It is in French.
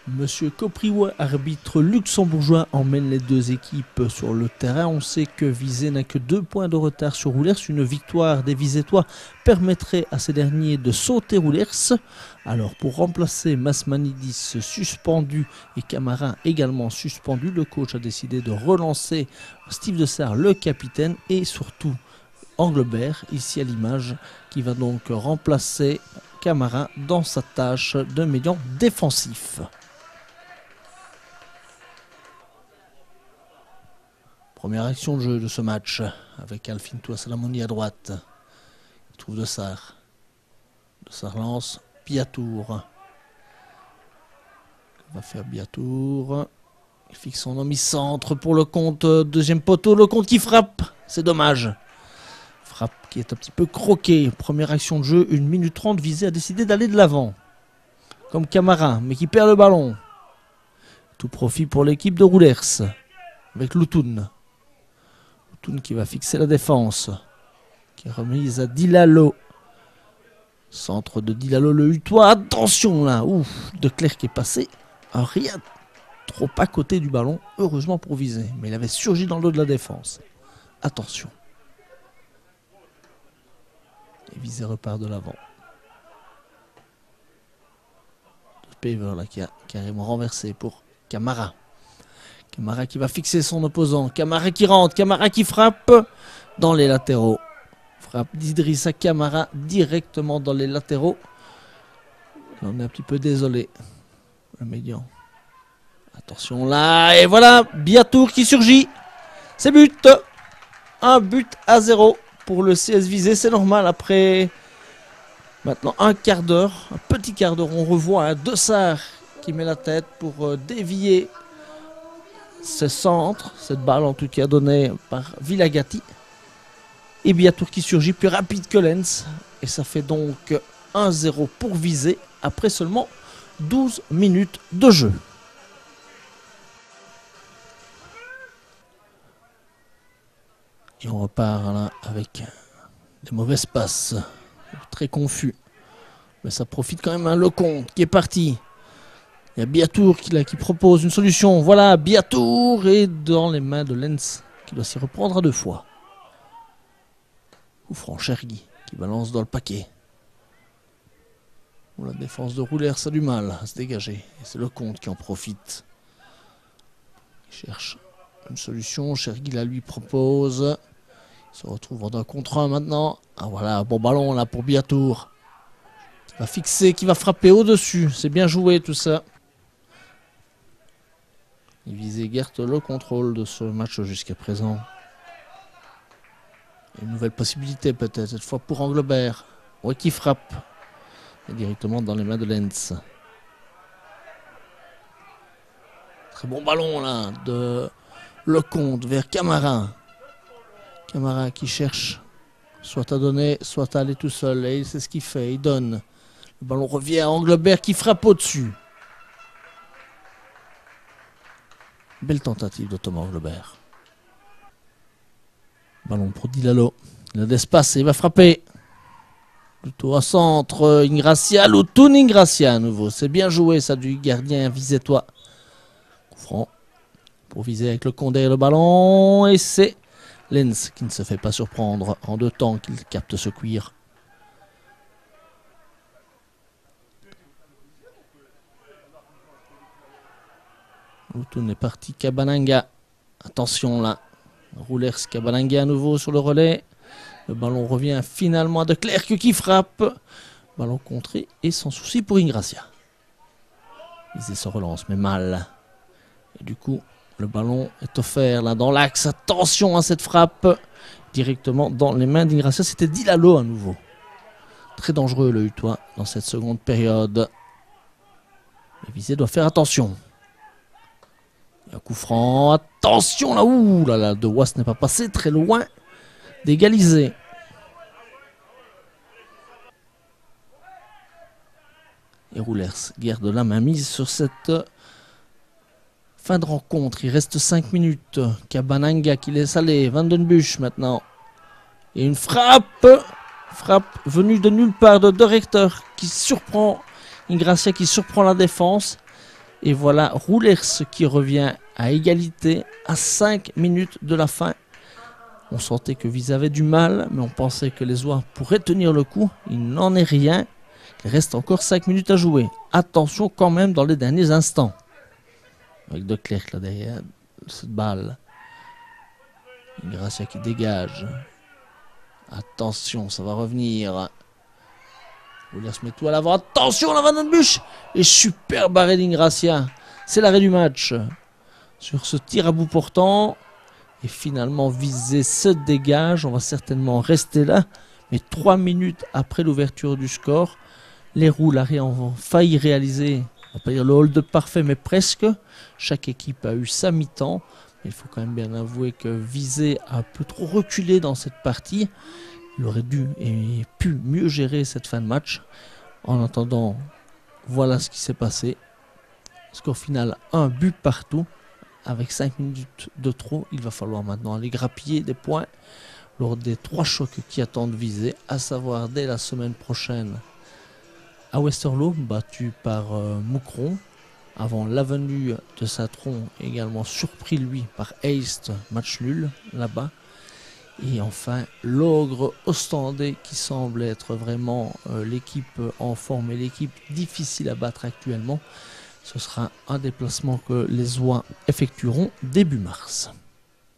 Monsieur Kopriwa, arbitre luxembourgeois, emmène les deux équipes sur le terrain. On sait que Visé n'a que 2 points de retard sur Roulers. Une victoire des Visétois permettrait à ces derniers de sauter Roulers. Alors pour remplacer Masmanidis suspendu et Camara également suspendu, le coach a décidé de relancer Steve Dessart, le capitaine, et surtout Anglebert, ici à l'image, qui va donc remplacer Camara dans sa tâche de médian défensif. Première action de jeu de ce match avec Alfin Touassalamoni à droite. Il trouve Dessart. Dessart lance Biatour. Il va faire Biatour. Il fixe son homme, il centre pour le compte. Deuxième poteau, le compte qui frappe. C'est dommage. Frappe qui est un petit peu croquée. Première action de jeu, 1 minute 30. Visé a décidé d'aller de l'avant. Comme Camara, mais qui perd le ballon. Tout profit pour l'équipe de Roulers. Avec Loutoun. Loutoun qui va fixer la défense. Qui est remise à Dilalo. Centre de Dilalo, le Hutois. Attention là. Ouf, De Clercq est passé. Rien trop à côté du ballon. Heureusement pour Visé. Mais il avait surgi dans le dos de la défense. Attention. Et Visé repart de l'avant. Paver là qui a carrément renversé pour Camara. Camara qui va fixer son opposant. Camara qui rentre. Camara qui frappe dans les latéraux. Frappe d'Idrissa Camara directement dans les latéraux. Là, on est un petit peu désolé. Le médian. Attention là. Et voilà. Biatour qui surgit. C'est but. Un but à 0 pour le CS Visé. C'est normal après maintenant un quart d'heure. Un petit quart d'heure. On revoit Dessart qui met la tête pour dévier ce centre. Cette balle en tout cas donnée par Villagati. Et Biatour qui surgit plus rapide que Lens. Et ça fait donc 1-0 pour Visé après seulement 12 minutes de jeu. Et on repart là avec des mauvaises passes. Très confus. Mais ça profite quand même à Lecomte qui est parti. Il y a Biatour qui propose une solution. Voilà, Biatour est dans les mains de Lens qui doit s'y reprendre à 2 fois. Ou franc Chergui qui balance dans le paquet. La défense de Roulers a du mal à se dégager. Et c'est Lecomte qui en profite. Il cherche une solution. Chergui la lui propose. Il se retrouve dans un contre 1 maintenant. Ah voilà, bon ballon là pour Biatour. Qui va fixer, qui va frapper au-dessus. C'est bien joué tout ça. Il visait Gert le contrôle de ce match jusqu'à présent. Une nouvelle possibilité peut-être, cette fois pour Anglebert. Ouais, qui frappe. Et directement dans les mains de Lens. Très bon ballon là de Lecomte vers Camara. Camara qui cherche soit à donner, soit à aller tout seul. Et c'est ce qu'il fait, il donne. Le ballon revient à Anglebert qui frappe au-dessus. Belle tentative de Thomas Anglebert. Ballon pour Dilalo. Il a d'espace et il va frapper. Plutôt à centre. Ingracia, Loutoun Ingracia à nouveau. C'est bien joué ça du gardien visétois. Coup franc pour viser avec le Condé et le ballon. Et c'est Lens qui ne se fait pas surprendre en 2 temps qu'il capte ce cuir. Loutoun est parti. Cabananga. Attention là. Roulers Cabananga à nouveau sur le relais. Le ballon revient finalement à De Clercq qui frappe. Ballon contré et sans souci pour Ingracia. Visé se relance mais mal. Et du coup le ballon est offert là dans l'axe. Attention à cette frappe. Directement dans les mains d'Ingracia. C'était Dilalo à nouveau. Très dangereux le Hutois dans cette seconde période. Et Visé doit faire attention. Un coup franc, attention là, ouh là là, De Wass n'est pas passé très loin d'égaliser. Et Roulers garde la main mise sur cette fin de rencontre. Il reste 5 minutes. Cabananga qui laisse aller, Vandenbusch maintenant. Et une frappe venue de nulle part de Richter qui surprend Ingracia, qui surprend la défense. Et voilà Roulers qui revient à égalité à 5 minutes de la fin. On sentait que Visé avait du mal, mais on pensait que les Oies pourraient tenir le coup. Il n'en est rien. Il reste encore 5 minutes à jouer. Attention quand même dans les derniers instants. Avec De Klerk là derrière cette balle. Ingracia qui dégage. Attention, ça va revenir. Roulers met tout à l'avant. Attention, la Van den Bussche. Et superbe arrêt d'Ingracia. C'est l'arrêt du match. Sur ce tir à bout portant. Et finalement, Visé se dégage. On va certainement rester là. Mais 3 minutes après l'ouverture du score, les Roulariens ont failli réaliser, on va pas dire le hold parfait, mais presque. Chaque équipe a eu sa mi-temps. Il faut quand même bien avouer que Visé a un peu trop reculé dans cette partie. Il aurait dû et pu mieux gérer cette fin de match. En attendant, voilà ce qui s'est passé. Score final, 1 but partout. Avec 5 minutes de trop, il va falloir maintenant aller grappiller des points lors des 3 chocs qui attendent Visé, à savoir dès la semaine prochaine à Westerlo, battu par Moucron, avant l'avenue de Saint-Tron, également surpris lui par Heist, match nul là-bas. Et enfin, l'Ogre Ostendais qui semble être vraiment l'équipe en forme et l'équipe difficile à battre actuellement. Ce sera un déplacement que les Oies effectueront début mars.